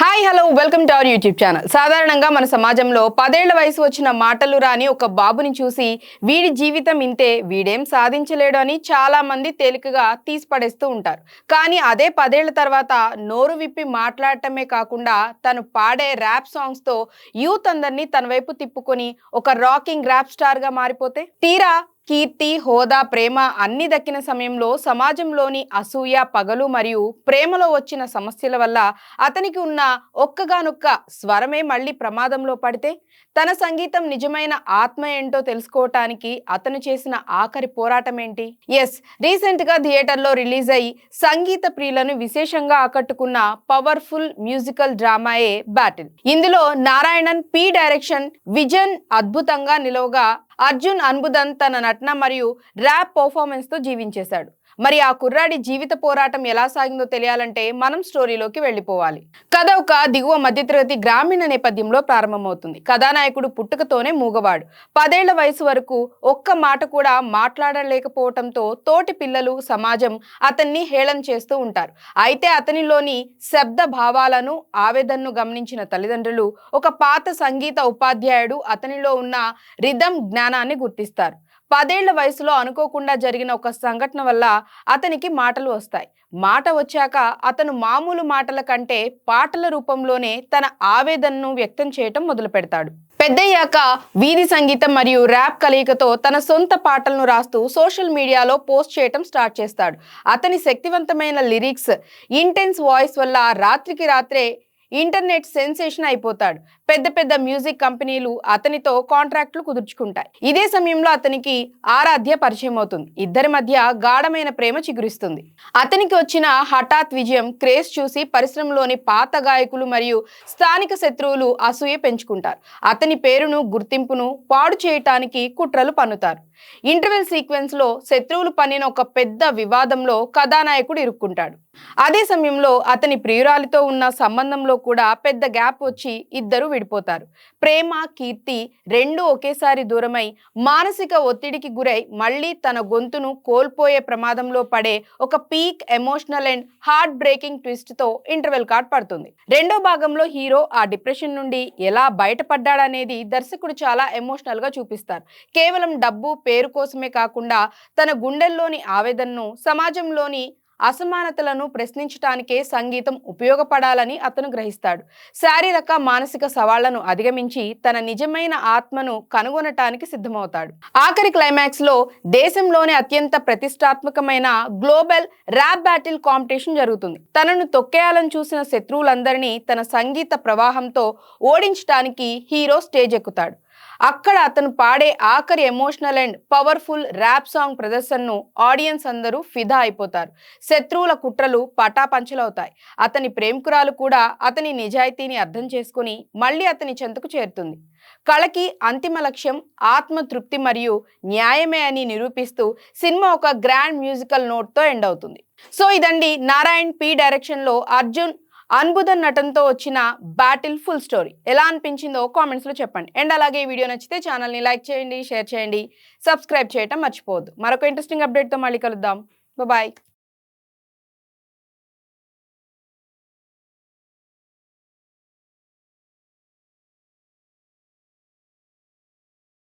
Hi hello welcome to our YouTube channel. సాధారణంగా మన సమాజంలో 10 ఏళ్ల వయసు వచ్చిన మాటలు రాని ఒక బాబుని చూసి వీడి జీవితం ఇంతే, వీడేం సాధించలేడు అని చాలా మంది తేలికగా తీసిపడేస్తూ ఉంటారు. కానీ అదే 10 ఏళ్ల తర్వాత నోరు విప్పి మాట్లాడటమే కాకుండా తను పాడే ర్యాప్ సాంగ్స్తో యూత్ అందరినీ తన వైపు తిప్పుకొని ఒక రాకింగ్ ర్యాప్ స్టార్గా మారిపోతే, తీరా కీర్తి, హోదా, ప్రేమ అన్ని దక్కిన సమయంలో సమాజంలోని అసూయ, పగలు మరియు ప్రేమలో వచ్చిన సమస్యల వల్ల అతనికి ఉన్న ఒక్కగానొక్క స్వరమే మళ్ళీ ప్రమాదంలో పడితే, తన సంగీతం నిజమైన ఆత్మ ఏంటో తెలుసుకోవటానికి అతను చేసిన ఆఖరి పోరాటం ఏంటి? రీసెంట్ గా థియేటర్లో రిలీజ్ అయ్యి సంగీత ప్రియులను విశేషంగా ఆకట్టుకున్న పవర్ఫుల్ మ్యూజికల్ డ్రామాయే బ్యాటిల్. ఇందులో నారాయణన్ పి డైరెక్షన్ విజన్ అద్భుతంగా నిలవగా, అర్జున్ అన్బుదన్ తన నటన మరియు ర్యాప్ పర్ఫార్మెన్స్ తో జీవించేశాడు. మరి ఆ కుర్రాడి జీవిత పోరాటం ఎలా సాగిందో తెలియాలంటే మనం స్టోరీలోకి వెళ్ళిపోవాలి. కథ ఒక దిగువ మధ్యతరగతి గ్రామీణ నేపథ్యంలో ప్రారంభమవుతుంది. కథానాయకుడు పుట్టుకతోనే మూగవాడు. 10 ఏళ్ల వయసు వరకు ఒక్క మాట కూడా మాట్లాడలేకపోవటంతో తోటి పిల్లలు, సమాజం అతన్ని హేళన చేస్తూ ఉంటారు. అయితే అతనిలోని శబ్ద భావాలను, ఆవేదనను గమనించిన తల్లిదండ్రులు ఒక పాత సంగీత ఉపాధ్యాయుడు అతనిలో ఉన్న రిథమ్ జ్ఞానాన్ని గుర్తిస్తారు. 10 ఏళ్ల వయసులో అనుకోకుండా జరిగిన ఒక సంఘటన వల్ల అతనికి మాటలు వస్తాయి. మాట వచ్చాక అతను మామూలు మాటల కంటే పాటల రూపంలోనే తన ఆవేదనను వ్యక్తం చేయటం మొదలు పెడతాడు. పెద్దయ్యాక వీధి సంగీతం మరియు ర్యాప్ కలయికతో తన సొంత పాటలను రాస్తూ సోషల్ మీడియాలో పోస్ట్ చేయటం స్టార్ట్ చేస్తాడు. అతని శక్తివంతమైన లిరిక్స్, ఇంటెన్స్ వాయిస్ వల్ల రాత్రికి రాత్రే ఇంటర్నెట్ సెన్సేషన్ అయిపోతాడు. పెద్ద పెద్ద మ్యూజిక్ కంపెనీలు అతనితో కాంట్రాక్టులు కుదుర్చుకుంటాయి. ఇదే సమయంలో అతనికి ఆరాధ్య పరిచయం అవుతుంది. ఇద్దరి మధ్య గాఢమైన ప్రేమ చిగురిస్తుంది. అతనికి వచ్చిన హఠాత్ విజయం, క్రేజ్ చూసి పరిశ్రమలోని పాత గాయకులు మరియు స్థానిక శత్రువులు అసూయ పెంచుకుంటారు. అతని పేరును, గుర్తింపును పాడు చేయటానికి కుట్రలు పన్నుతారు. ఇంటర్వెల్ సీక్వెన్స్ లో శత్రువులు పన్నిన ఒక పెద్ద వివాదంలో కథానాయకుడు ఇరుక్కుంటాడు. అదే సమయంలో అతని ప్రియురాలితో ఉన్న సంబంధంలో కూడా పెద్ద గ్యాప్ వచ్చి ఇద్దరు విడిపోతారు. ప్రేమ, కీర్తి రెండూ ఒకేసారి దూరమై మానసిక ఒత్తిడికి గురై మళ్ళీ తన గొంతును కోల్పోయే ప్రమాదంలో పడే ఒక peak emotional and heart breaking twist తో ఇంటర్వెల్ కార్డ్ పడుతుంది. రెండో భాగంలో హీరో ఆ డిప్రెషన్ నుండి ఎలా బయటపడ్డాడనేది దర్శకుడు చాలా ఎమోషనల్ గా చూపిస్తారు. కేవలం డబ్బు, పేరు కోసమే కాకుండా తన గుండెల్లోని ఆవేదనను, సమాజంలోని అసమానతలను ప్రశ్నించటానికే సంగీతం ఉపయోగపడాలని అతను గ్రహిస్తాడు. శారీరక, మానసిక సవాళ్లను అధిగమించి తన నిజమైన ఆత్మను కనుగొనటానికి సిద్ధమవుతాడు. ఆఖరి క్లైమాక్స్ లో దేశంలోని అత్యంత ప్రతిష్టాత్మకమైన గ్లోబల్ ర్యాప్ బ్యాటిల్ కాంపిటీషన్ జరుగుతుంది. తనను తొక్కేయాలని చూసిన శత్రువులందరినీ తన సంగీత ప్రవాహంతో ఓడించటానికి హీరో స్టేజ్ ఎక్కుతాడు. అక్కడ అతను పాడే ఆఖరి emotional and powerful rap song ప్రదర్శనను ఆడియన్స్ అందరూ ఫిదా అయిపోతారు. శత్రువుల కుట్రలు పటాపంచలవుతాయి. అతని ప్రేమికురాలు కూడా అతని నిజాయితీని అర్థం చేసుకుని మళ్ళీ అతని చెంతకు చేరుతుంది. కళకి అంతిమ లక్ష్యం ఆత్మతృప్తి మరియు న్యాయమే అని నిరూపిస్తూ సినిమా ఒక గ్రాండ్ మ్యూజికల్ నోట్తో ఎండ్ అవుతుంది. సో ఇదండి నారాయణ్ పి డైరెక్షన్ లో అర్జున్ అన్బుదన్ నటనతో వచ్చిన బ్యాటిల్ ఫుల్ స్టోరీ. ఎలా అనిపించిందో కామెంట్స్ లో చెప్పండి. అండ్ అలాగే ఈ వీడియో నచ్చితే ఛానల్ని లైక్ చేయండి, షేర్ చేయండి, సబ్స్క్రైబ్ చేయటం మర్చిపోవద్దు. మరొక ఇంట్రెస్టింగ్ అప్డేట్తో మళ్ళీ కలుద్దాం. బాయ్.